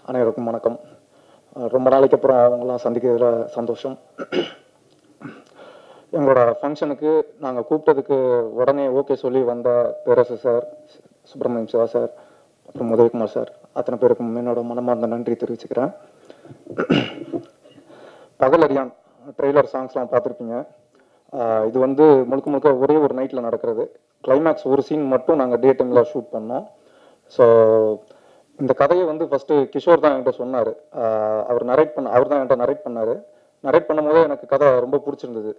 அனைவருக்கும் வணக்கம். ரொம்ப நாளைக்கு அப்புறம் அவங்களாம் சந்திக்கிறதுல சந்தோஷம். எங்களோட ஃபங்க்ஷனுக்கு நாங்கள் கூப்பிட்டதுக்கு உடனே ஓகே சொல்லி வந்த பேரரசு சார், சுப்பிரமணியம் சிவா சார், அப்புறம் உதயகுமார் சார், அத்தனை பேருக்கும் என்னோட மனமார்ந்த நன்றி தெரிவிச்சுக்கிறேன். பகலரியான் ட்ரெய்லர் சாங்ஸ்லாம் பார்த்துருப்பீங்க. இது வந்து முழுக்க முழுக்க ஒரே ஒரு நைட்டில் நடக்கிறது. கிளைமேக்ஸ் ஒரு சீன் மட்டும் நாங்கள் டே டைமில் ஷூட் பண்ணோம். ஸோ இந்த கதையை வந்து ஃபஸ்ட்டு கிஷோர் தான் என்கிட்ட சொன்னார். அவர் தான் என்கிட்ட நரேட் பண்ணார். நரேட் பண்ணும்போது எனக்கு கதை ரொம்ப பிடிச்சிருந்தது.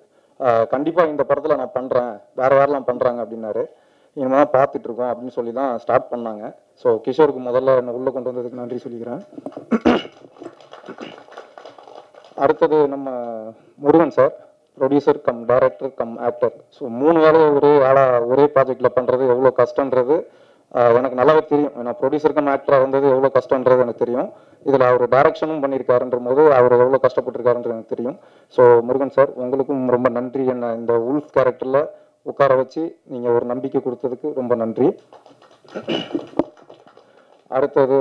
கண்டிப்பாக இந்த படத்தில் நான் பண்ணுறேன், வேறு யாரெல்லாம் பண்ணுறாங்க அப்படின்னாரு. இனிமேல் தான் பார்த்துட்ருக்கோம் அப்படின்னு சொல்லி தான் ஸ்டார்ட் பண்ணாங்க. ஸோ கிஷோருக்கு முதல்ல என்னை உள்ளே கொண்டு வந்ததுக்கு நன்றி சொல்லிக்கிறேன். அடுத்தது நம்ம Murugan sir, producer cum director come actor. So 3 வேலையை ஒரே ப்ராஜெக்டில் பண்ணுறது எவ்வளோ கஷ்டன்றது எனக்கு நல்லாவே தெரியும். நான் ப்ரொடியூசர் கம் ஆக்டராக இருந்தது எவ்வளோ கஷ்டன்றது எனக்கு தெரியும். இதில் அவர் டைரக்ஷனும் பண்ணியிருக்காருன்ற போது அவர் எவ்வளோ கஷ்டப்பட்டிருக்காருன்றது எனக்கு தெரியும். ஸோ முருகன் சார், உங்களுக்கும் ரொம்ப நன்றி. என்ன இந்த உல்ஃப் கேரக்டரில் உட்கார வச்சு நீங்கள் ஒரு நம்பிக்கை கொடுத்ததுக்கு ரொம்ப நன்றி. அடுத்தது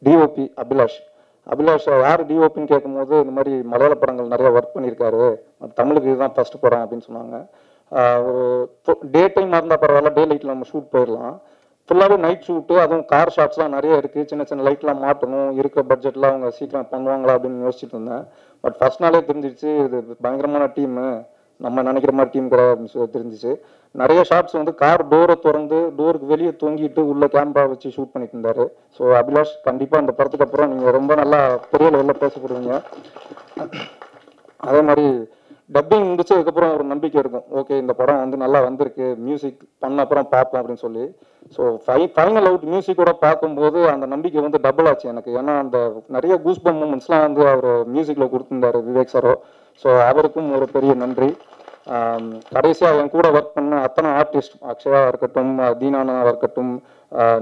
டிஓபி அபிலாஷ். யார் டிஓபின்னு கேட்கும்போது இந்த மாதிரி மலையாள படங்கள் நிறைய ஒர்க் பண்ணியிருக்காரு, தமிழுக்கு இதுதான் ஃபர்ஸ்ட் படம் அப்படின்னு சொன்னாங்க. ஒரு டே டைம் இருந்தால் பரவாயில்ல, டே லைட்டில் நம்ம ஷூட் போயிடலாம். ஃபுல்லாகவே நைட் ஷூட்டு, அதுவும் கார் ஷாட்ஸ்லாம் நிறைய இருக்குது. சின்ன சின்ன லைட்லாம் மாட்டணும், இருக்கிற பட்ஜெட்லாம் அவங்க சீக்கிரம் பண்ணுவாங்களா அப்படின்னு யோசிச்சுட்டு இருந்தேன். பட் ஃபர்ஸ்ட் நாளே தெரிஞ்சிருச்சு இது பயங்கரமான டீமு, நம்ம நினைக்கிற மாதிரி டீம் கிடையாது அப்படின்னு சொல்லி தெரிஞ்சிச்சு. நிறைய ஷாட்ஸ் வந்து கார் டோரை திறந்து டோருக்கு வெளியே தொங்கிட்டு உள்ள கேமரா வச்சு ஷூட் பண்ணிட்டு இருந்தாரு. ஸோ அபிலாஷ், கண்டிப்பாக இந்த படத்துக்கு அப்புறம் நீங்கள் ரொம்ப நல்லா பெரிய லெவலில் பேசப்படுவீங்க. அதே மாதிரி டப்பிங் முடிச்சதுக்கப்புறம் ஒரு நம்பிக்கை இருக்கும், ஓகே இந்த படம் வந்து நல்லா வந்திருக்கு, மியூசிக் பண்ண அப்புறம் பார்ப்போம் அப்படின்னு சொல்லி. ஸோ ஃபைனல் அவுட் மியூசிக்கோட பார்க்கும்போது அந்த நம்பிக்கை வந்து டபுள் ஆச்சு எனக்கு. ஏன்னா அந்த நிறைய கூஸ்பம் மூமெண்ட்ஸ்லாம் வந்து அவர் மியூசிக்கில் கொடுத்துருந்தாரு விவேக் சாரோ. ஸோ அவருக்கும் ஒரு பெரிய நன்றி. கடைசியாக என் கூட ஒர்க் பண்ண அத்தனை ஆர்டிஸ்ட், அக்ஷயா இருக்கட்டும், தீனானா இருக்கட்டும்,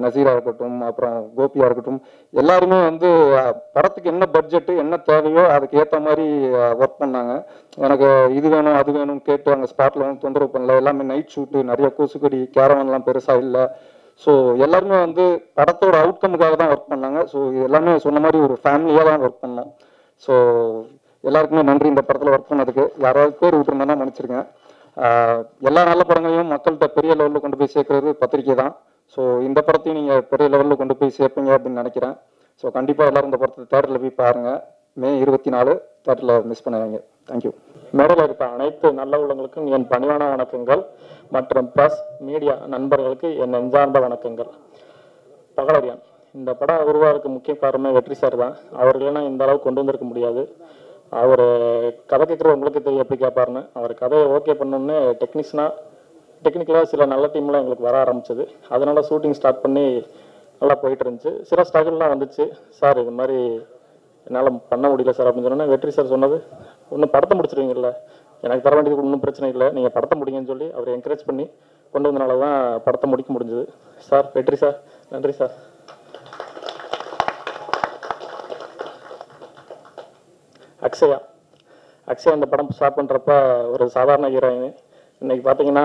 நசீரா இருக்கட்டும், அப்புறம் கோபியா இருக்கட்டும், எல்லாருமே வந்து படத்துக்கு என்ன பட்ஜெட்டு என்ன தேவையோ அதுக்கு ஏற்ற மாதிரி ஒர்க் பண்ணாங்க. எனக்கு இது வேணும் அது வேணும் கேட்டு அங்கே ஸ்பாட்டில் வந்து தொந்தரவு பண்ணல. எல்லாமே நைட் ஷூட்டு, நிறைய கொசுக்கடி, கேரவன்லாம் பெருசாக இல்லை. ஸோ எல்லாருமே வந்து படத்தோட அவுட்கமுக்காக தான் ஒர்க் பண்ணாங்க. ஸோ எல்லாமே சொன்ன மாதிரி ஒரு ஃபேமிலியாக தான் ஒர்க் பண்ணோம். ஸோ எல்லாருக்குமே நன்றி இந்த படத்தில் ஒர்க் பண்ணதுக்கு. யாராவது பேர் விட்டுருந்தேன்னா மன்னிச்சிருங்க. எல்லா நல்ல படங்களையும் மக்கள்கிட்ட பெரிய லெவலில் கொண்டு போய் சேர்க்கறது பத்திரிக்கை தான். ஸோ இந்த படத்தையும் நீங்கள் பெரிய லெவலில் கொண்டு போய் சேர்ப்பீங்க அப்படின்னு நினைக்கிறேன். ஸோ கண்டிப்பாக எல்லோரும் இந்த படத்தை தேட்டரில் போய் பாருங்கள். மே 24 தேட்டரில் மிஸ் பண்ணுவாங்க. தேங்க்யூ. மேடையில் இருக்க அனைத்து நல்ல உள்ளங்களுக்கும் என் பணிவான வணக்கங்கள் மற்றும் ப்ளஸ் மீடியா நண்பர்களுக்கு என் நெஞ்சார்ந்த வணக்கங்கள். பகலரியான் இந்த படம் உருவாகிறதுக்கு முக்கிய காரணமே வெற்றி சார் தான். அவர்களெல்லாம் இந்த அளவுக்கு கொண்டு வந்திருக்க முடியாது. அவர் கதை கேட்குற உங்களுக்கு தெரியும் எப்படி கேட்பாருன்னு. அவர் கதையை ஓகே பண்ணோன்னே டெக்னிக்கலாக சில நல்ல டீம்லாம் எங்களுக்கு வர ஆரம்பிச்சது. அதனால ஷூட்டிங் ஸ்டார்ட் பண்ணி நல்லா போயிட்டு இருந்துச்சு. சில ஸ்ட்ரகிள்லாம் வந்துச்சு. சார் இது மாதிரி என்னால் பண்ண முடியல சார் அப்படின்னு சொன்னோன்னே வெற்றி சார் சொன்னது, ஒன்றும் படத்தை முடிச்சிருவீங்கல்ல, எனக்கு தர வேண்டியது ஒன்றும் பிரச்சனை இல்லை, நீங்கள் படத்தை முடிங்கன்னு சொல்லி அவர் என்கரேஜ் பண்ணி கொண்டு வந்தனால தான் படத்தை முடிக்க முடிஞ்சது. சார் வெற்றி சார், நன்றி சார். அக்ஷயா இந்த படம் ஸ்டார்ட் பண்ணுறப்ப ஒரு சாதாரண ஹீரோயின். இன்னைக்கு பார்த்தீங்கன்னா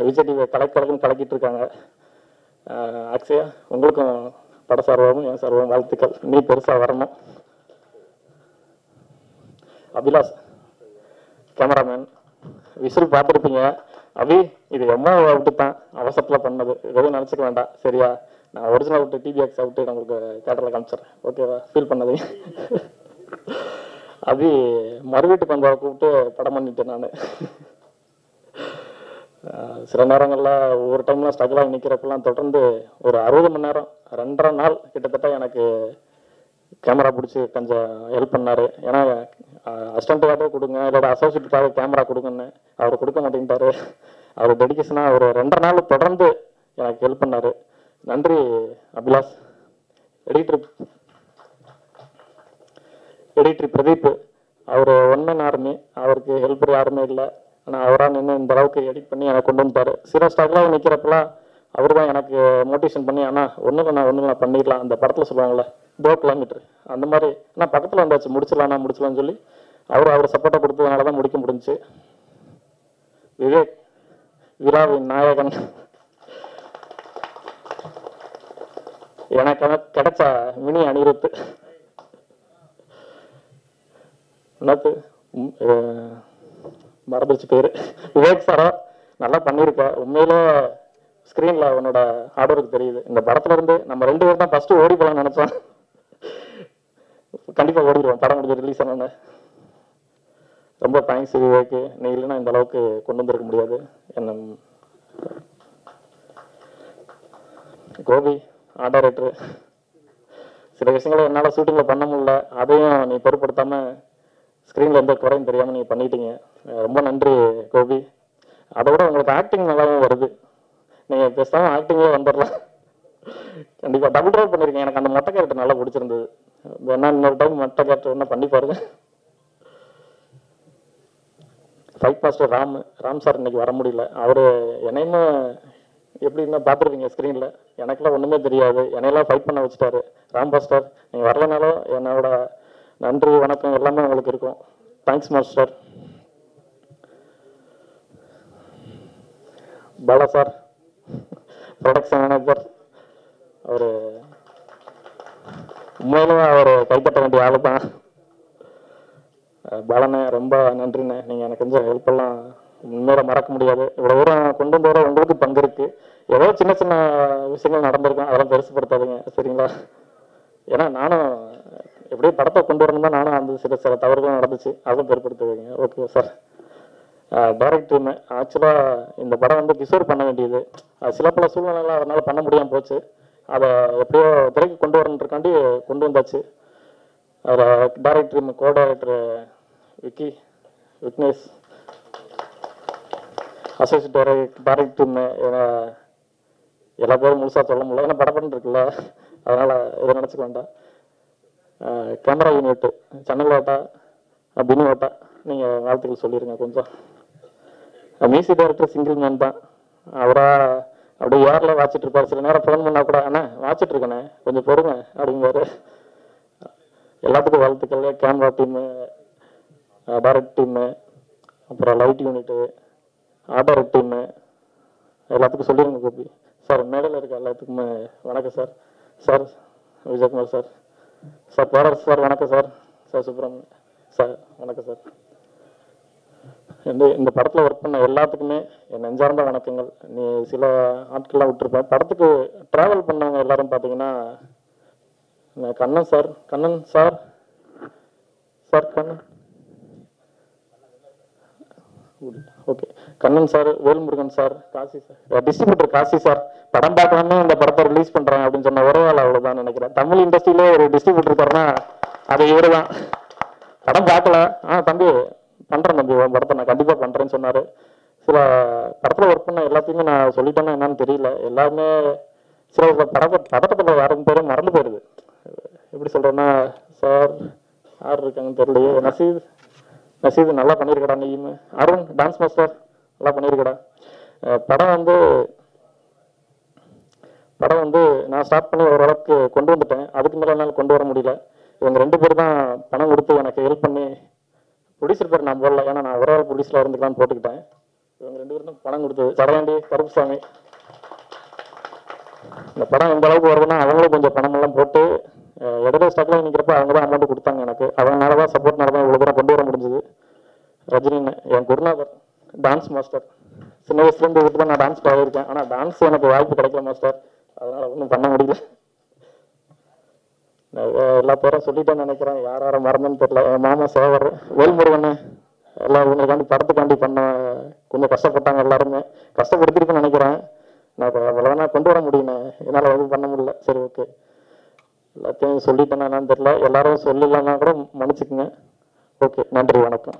விஜய் டிவி கலக்கிட்டு இருக்காங்க. அக்ஷயா, உங்களுக்கும் பட சார்பாகவும் என் சார்பாகவும் வாழ்த்துக்கள். நீ பெருசாக வரணும். அபிலாஷ் கேமராமேன், விசில் பார்த்துருப்பீங்க. இது எம்மா அவுட்டு தான், அவசரத்தில் பண்ணது, எதுவும் நினச்சிக்க வேண்டாம் சரியா. நான் ஒரிஜினல் அவுட்டு டிபிஎக்ஸ் அவுட்டு நான் உங்களுக்கு தேட்டரில் காமிச்சிட்றேன், ஓகேவா? ஃபீல் பண்ணது. மறுவீட்டு பண்பாவை கூப்பிட்டு படம் பண்ணிட்டேன் நான். சில நேரங்களில் ஒவ்வொரு டைம்லாம் ஸ்ட்ரகிளாக நிற்கிறப்பெல்லாம் தொடர்ந்து ஒரு 60 மணி நேரம் 2.5 நாள் கிட்டத்தட்ட எனக்கு கேமரா பிடிச்சி கொஞ்சம் ஹெல்ப் பண்ணார். ஏன்னா அசிஸ்டண்ட்டுக்காக கொடுங்க, இல்லோட அசோசியேட்டுக்காக கேமரா கொடுங்கன்னு அவர் கொடுக்க மாட்டேங்கிட்டாரு. அவர் டெடிக்கேஷனாக ஒரு 2.5 நாள் தொடர்ந்து எனக்கு ஹெல்ப் பண்ணார். நன்றி அபிலாஷ். எடிட்டர் பிரதீப், அவர் ஒன்மேன் ஆர்மி, அவருக்கு ஹெல்ப்பர் யாருமே இல்லை. ஆனால் அவராக நின்று இந்த அளவுக்கு எடிட் பண்ணி எனக்கு கொண்டு வந்துட்டார். சில ஸ்டாக்லாம் நிற்கிறப்பெல்லாம் அவர் தான் எனக்கு மோட்டிவேஷன் பண்ணி, ஆனால் ஒன்றும் பண்ணிடலாம், அந்த படத்தில் சொல்லுவாங்கள்ல 2 கிலோமீட்டர் அந்த மாதிரி, ஆனால் பக்கத்தில் வந்தாச்சு, முடிச்சலாம்னு சொல்லி அவர் சப்போர்ட்டை கொடுத்ததுனால தான் முடிக்க முடிஞ்சிச்சு. விவேக் விழாவின் நாயகன், எனக்கு கிடைச்ச மினி அனிருத். என்னத்து மறந்துச்சு பேர், விவேக் சாரா நல்லா பண்ணியிருக்க. உண்மையில ஸ்க்ரீனில் அவனோட ஹார்ட் ஒர்க் தெரியுது. இந்த படத்துல இருந்து நம்ம 2 பேர் தான் ஃபர்ஸ்ட் ஓடி போகலாம்னு நினைச்சோம். கண்டிப்பாக ஓடிடுவோம் படம் முடிஞ்சு ரிலீஸ் ஆனோன்னு. ரொம்ப தேங்க்ஸ் விவேக், நீ இல்லைன்னா இந்த அளவுக்கு கொண்டு வந்திருக்க முடியாது. என்ன கோபி ஆர்ட் டைரக்டர், சில விஷயங்களை என்னால் ஷூட்டிங்கில் பண்ண முடியல, அதையும் நீ பொருட்படுத்தாமல் ஸ்க்ரீனில் எந்த குறையும் தெரியாமல் நீங்கள் பண்ணிட்டீங்க. ரொம்ப நன்றி கோபி. அதோட உங்களுக்கு ஆக்டிங் நல்லாவும் வருது, நீங்கள் பேசாமல் ஆக்டிங்கே வந்துடலாம். கண்டிப்பாக டபுள் ரோல் பண்ணியிருக்கேன். எனக்கு அந்த மொட்டை கேரக்டர் நல்லா பிடிச்சிருந்தது. வேணா இன்னொரு டைம் மொட்டை கேரக்டர் என்ன பண்ணி பாருங்க. ஃபைட் மாஸ்டர் ராம் சார் இன்னைக்கு வர முடியல. அவர் என்னையுமே எப்படி இருந்தால் பார்த்துருவீங்க ஸ்க்ரீனில், எனக்கெல்லாம் ஒன்றுமே தெரியாது, என்னையெல்லாம் ஃபைட் பண்ண வச்சுட்டாரு. ராம் மாஸ்டர் நீங்கள் வரலனாலும் என்னோட நன்றி வணக்கம் எல்லாமே உங்களுக்கு இருக்கும். Thanks master. Bala sir production manager, அவர் உண்மையிலும் அவர் கைப்பற்ற வேண்டிய ஆளு தான். பாலண்ணே ரொம்ப நன்றிண்ணே, நீங்கள் எனக்கு கொஞ்சம் ஹெல்ப்பெல்லாம் உண்மையில மறக்க முடியாது. இவ்வளோ தூரம் கொண்டு வர உங்களுக்கு பங்கு இருக்கு. ஏதோ சின்ன சின்ன விஷயங்கள் நடந்திருக்கும், அதெல்லாம் பெருசுப்படுத்தாதுங்க சரிங்களா? ஏன்னா நானும் எப்படியும் படத்தை கொண்டு வரணும் தான், நானும் அந்த சில தவறுகளும் நடந்துச்சு, அதெல்லாம் பெருப்படுத்துவீங்க. Okay sir. டைரக்டர் ஆக்சுவலாக இந்த படம் வந்து கிஷோர் பண்ண வேண்டியது, சில பல சூழ்நிலைகள் அதனால் பண்ண முடியாமல் போச்சு. அதை எப்படியோ திரைக்கு கொண்டு வரணுன்றக்காண்டி கொண்டு வந்தாச்சு. அதில் director co director Vignesh, associate director எல்லா பேரும் முழுசாக சொல்ல முடியல, ஏன்னா படப்படம் இருக்குல்ல, அதனால் இதை நினச்சிக்க வேண்டாம். கேமரா யூனிட் சன்னல் வாட்டா பினு வாட்டா, நீங்கள் வாழ்த்துக்கள் சொல்லிடுங்க கொஞ்சம். மியூசிக் டைரக்டர் சிங்கிள் மேன் தான், அவராக அப்படியே ஏரில் வாச்சிட்டு இருப்பார். சில நேரம் ஃபோன் பண்ணால் கூட அண்ணா வாச்சிட்டு இருக்கண்ணே கொஞ்சம் பொறுங்க அப்படிங்குவாரு. எல்லாத்துக்கும் வாழ்த்துக்கள். கேமரா டீமு, டைரக்ட் டீமு, அப்புறம் லைட் யூனிட்டு, ஆர்டர் டீமு, எல்லாத்துக்கும் சொல்லிடுங்க கோபி சார். மேடையில் இருக்க எல்லாத்துக்குமே வணக்கம் sir. Sir Vijayakumar sir, sir Perarasu sir வணக்கம் சார். சார் சுப்ரமணியன் சார் வணக்கம் சார். இந்த படத்தில் ஒர்க் பண்ண எல்லாத்துக்குமே என் நெஞ்சார்ந்த வணக்கங்கள். நீ சில ஆட்கள்லாம் விட்டுருப்பேன். படத்துக்கு ட்ராவல் பண்ணவங்க எல்லாரும் பார்த்தீங்கன்னா Kannan sir, okay Kannan sir, Velmurugan sir, Kasi sir, distributor Kasi sir. படம் பார்க்காம இந்த படத்தை ரிலீஸ் பண்றாங்க அப்படின்னு சொன்ன ஒரே ஆள் அவ்வளவுதான் நினைக்கிறேன். தமிழ் இண்டஸ்ட்ரியிலே ஒரு டிஸ்ட்ரிபியூட்டர் இருக்காருன்னா அது இவரு தான். படம் பார்க்கல, தம்பி பண்றேன் தம்பி, உன் படத்தை நான் கண்டிப்பா பண்றேன்னு சொன்னாரு. சில படத்துல ஒர்க் பண்ண எல்லாத்தையுமே நான் சொல்லிட்டேன்னா என்னன்னு தெரியல. எல்லாருமே சில படத்துல யாரும் பேரும் மறந்து போயிடுது. எப்படி சொல்றேன்னா சார் யார் இருக்காங்கன்னு தெரியலையே. நசீது நல்லா பண்ணியிருக்கடா. நீயும் அருண் டான்ஸ் மாஸ்டர் நல்லா பண்ணியிருக்கடா. படம் வந்து நான் ஸ்டார்ட் பண்ணி ஓரளவுக்கு கொண்டு வந்துட்டேன். அதுக்கு மேலே என்னால் கொண்டு வர முடியல. இவங்க 2 பேர் தான் பணம் கொடுத்து எனக்கு ஹெல்ப் பண்ணி, ப்ரொடியூசர் பேர் நான் போடல, ஏன்னா நான் ஒரு ஆள் ப்ரொடியூசராக இருந்துக்கலான்னு போட்டுக்கிட்டேன். இவங்க 2 பேரும் தான் பணம் கொடுத்தது. சரவாண்டி, கருப்புசாமி. இந்த படம் எந்த அளவுக்கு வருதுன்னா அவங்களும் கொஞ்சம் பணமெல்லாம் போட்டு இடத்துல ஸ்டாக்ல நிற்கிறப்ப அவங்க தான் அமௌண்ட் கொடுத்தாங்க எனக்கு. அவங்களால தான் சப்போர்ட்னால தான் இவ்வளோ தூரம் கொண்டு வர முடிஞ்சது. ரஜினின்னு என் குருநாதர், டான்ஸ் மாஸ்டர். சின்ன வயசுலேருந்து விட்டு தான் நான் டான்ஸ் பழகிருக்கேன். ஆனால் டான்ஸ் எனக்கு வாய்ப்பு கிடைக்கல மாஸ்டர், அதனால ஒன்றும் பண்ண முடியல. எல்லா பேரும் சொல்லிட்டேன்னு நினைக்கிறேன். யார் மறந்துன்னு தெரியல. என் மாமா சேவர், வேல்முருகன், எல்லாம் இவங்களுக்காண்டி படத்துக்காண்டி பண்ண கொஞ்சம் கஷ்டப்பட்டாங்க. எல்லாருமே கஷ்டப்படுத்திருக்குன்னு நினைக்கிறேன். நான் அவ்வளோதானா கொண்டு வர முடியுமே, என்னால் எதுவும் பண்ண முடியல. சரி ஓகே, எல்லாத்தையும் சொல்லிட்டேன்னா என்னன்னு தெரியல. எல்லாரும் சொல்லலன்னா கூட மன்னிச்சுக்குங்க. ஓகே, நன்றி, வணக்கம்.